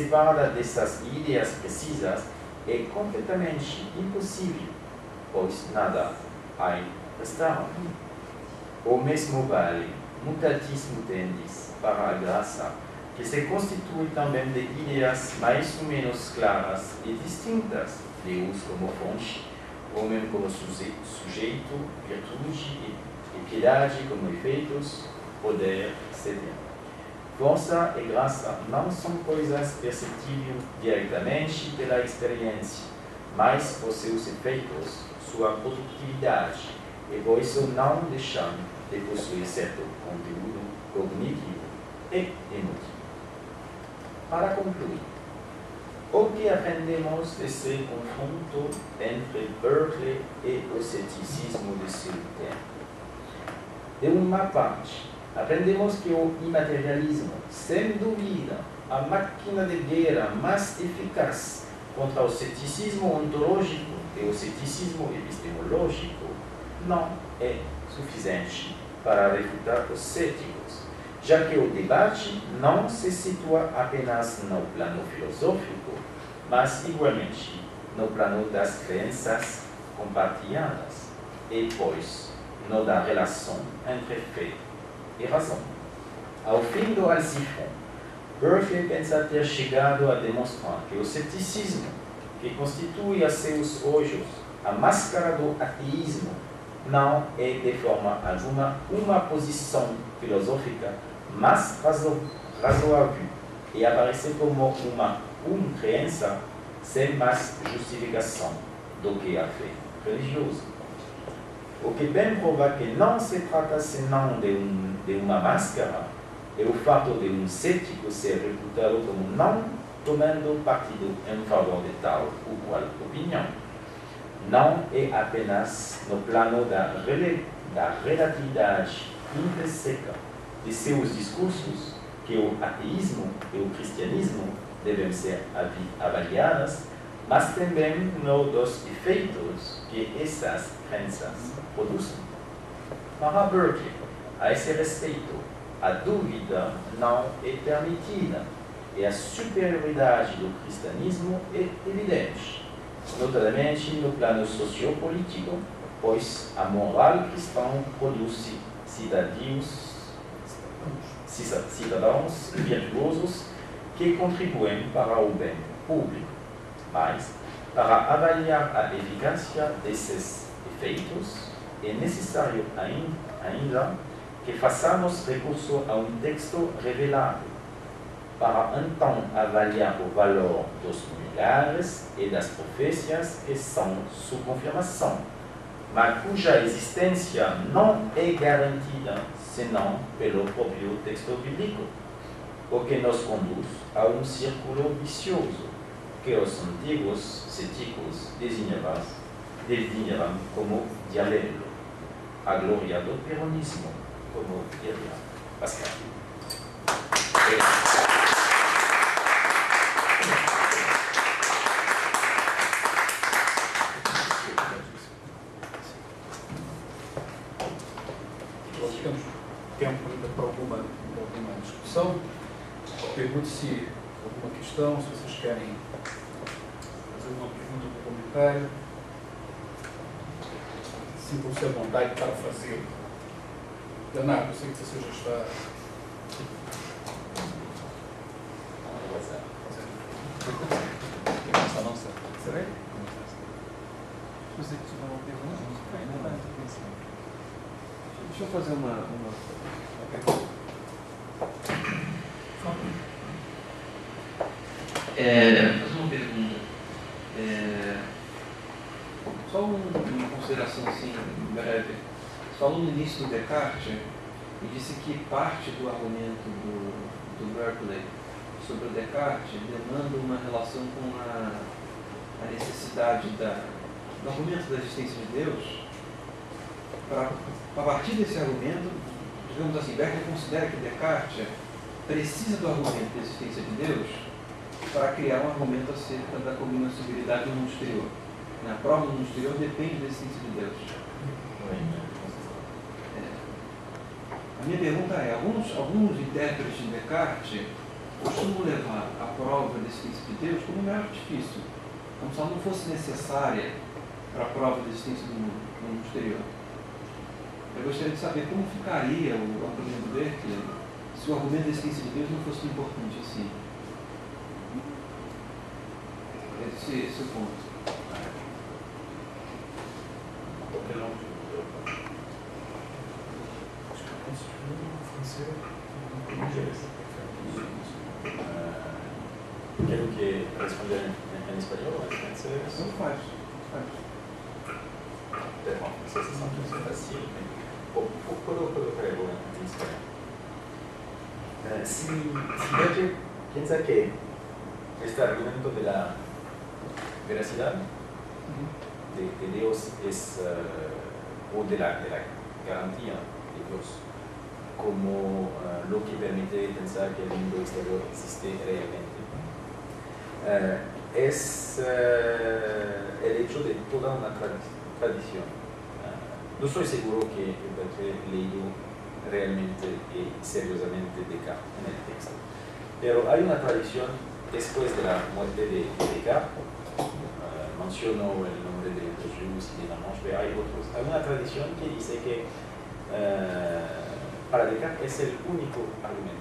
separada dessas ideias precisas é completamente impossível, pois nada há restauro. O mesmo vale, mutatis mutandis, para a graça, que se constitui também de ideias mais ou menos claras e distintas, Deus como fonte, homem como sujeito, virtude e piedade como efeitos, poder, etc. Força e graça não são coisas perceptíveis diretamente pela experiência, mas por seus efeitos, sua produtividade, e por isso não deixam de possuir certo conteúdo cognitivo e emotivo. Para concluir, o que aprendemos desse confronto entre Berkeley e o ceticismo de seu tempo? De uma parte, aprendemos que o imaterialismo, sem dúvida, a máquina de guerra mais eficaz contra o ceticismo ontológico e o ceticismo epistemológico, não é suficiente para refutar os céticos, já que o debate não se situa apenas no plano filosófico, mas igualmente no plano das crenças compartilhadas e, pois, no da relação entre fé e razão. Ao fim do Alciphron, Berkeley pensa ter chegado a demonstrar que o ceticismo, que constitui a seus olhos a máscara do ateísmo, não é de forma alguma uma posição filosófica mais razoável e aparece como uma crença sem mais justificação do que a fé religiosa. O que bem prova que não se trata senão de uma máscara é o fato de um cético ser reputado como não tomando partido em favor de tal ou qual opinião. Não é apenas no plano da relatividade intrínseca de seus discursos que o ateísmo e o cristianismo devem ser avaliadas, mas também no dos efeitos que essas crenças produzem. Para Berkeley, a esse respeito, a dúvida não é permitida e a superioridade do cristianismo é evidente, notadamente no plano sociopolítico, pois a moral cristã produz cidadãos virtuosos que contribuem para o bem público. Mas, para avaliar a eficácia desses efeitos, é necessário ainda que façamos recurso a um texto revelado, para então avaliar o valor dos milagres e das profecias que são sua confirmação, mas cuja existência não é garantida senão pelo próprio texto bíblico, o que nos conduz a um círculo vicioso que os antigos céticos designaram como diablo, a glória do peronismo, como diria Pascal. Nós temos tempo ainda para alguma discussão. Pergunto se alguma questão, se vocês querem fazer uma pergunta ou um comentário. Sintam-se à vontade para fazer. Leonardo, eu sei que você já está. Será? Se você tiver uma pergunta, deixa eu fazer uma pergunta. Fazer uma pergunta. Só uma consideração assim, breve. Você falou no início do Descartes e disse que parte do argumento do Berkeley sobre o Descartes demanda uma relação com a necessidade do argumento da existência de Deus. A partir desse argumento, digamos assim, Berkeley considera que Descartes precisa do argumento da existência de Deus para criar um argumento acerca da cognoscibilidade do mundo exterior. A prova do mundo exterior depende da existência de Deus. A minha pergunta é, alguns intérpretes de Descartes costumo levar a prova da existência de Deus como um mero artifício, como se ela não fosse necessária para a prova da existência do mundo, no mundo exterior. Eu gostaria de saber como ficaria o argumento do Berkeley se o argumento da existência de Deus não fosse tão importante assim. Esse é o ponto. Qualquer nome. Acho que é isso, Quero que responder em espanhol ou em francês? Não faz. Bom, não sei se é muito fácil, puedo creerlo en español. Si Berger piensa que este argumento de la veracidad de Dios es, o de la garantía de Dios, como lo que permite pensar que el mundo exterior existe realmente, es el hecho de toda una tradición. No estoy seguro que he leído realmente y seriosamente Descartes en el texto, pero hay una tradición después de la muerte de Descartes, menciono el nombre de Jesús y de Lamarche, pero hay una tradición que dice que para Descartes es el único argumento